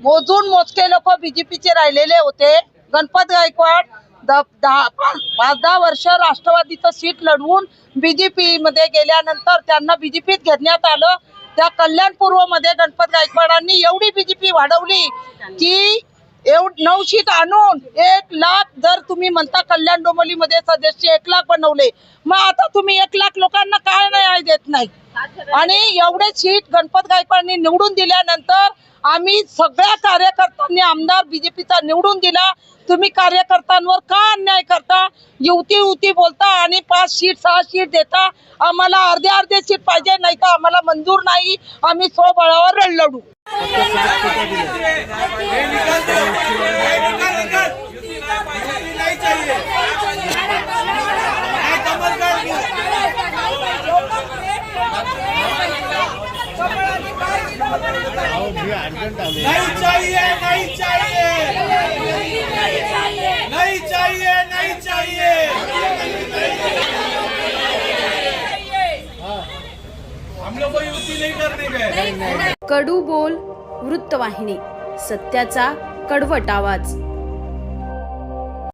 मोजून मोजके लोक बीजेपीचे राहिलेले होते। गणपत गायकवाड 5-10 वर्ष राष्ट्रवादीचं सीट लढवून बीजेपी मध्ये गेल्यानंतर त्यांना बीजेपीत घेण्यात आलं। त्या कल्याणपूर्व मध्ये गणपत गायकवाडांनी एवढी बीजेपी वाढवली की 9 सीट आणून 1 लाख, जर तुम्ही म्हणता कल्याण डोंबिवलीमध्ये सदस्य 1 लाख बनवले, मग आता तुम्ही 1 लाख लोकांना काय न्याय देत नाही? आणि एवढे सीट गणपत गायकवाडांनी निवडून दिल्यानंतर आम्ही सगळ्या कार्यकर्त्यांनी आमदार बीजेपीचा निवडून दिला। तुम्ही कार्यकर्त्यांवर का अन्याय करता? युती बोलता आणि 5 सीट 6 सीट देता। आम्हाला अर्धे सीट पाहिजे, नाही तर आम्हाला मंजूर नाही। आम्ही स्वबळावर लढू। नहीं चाहिए, नहीं चाहिए, नहीं चाहिए, नहीं चाहिए। हम लोग को युती नहीं करने गए। कडू बोल वृत्तवाहिनी, सत्याचा कडवट आवाज।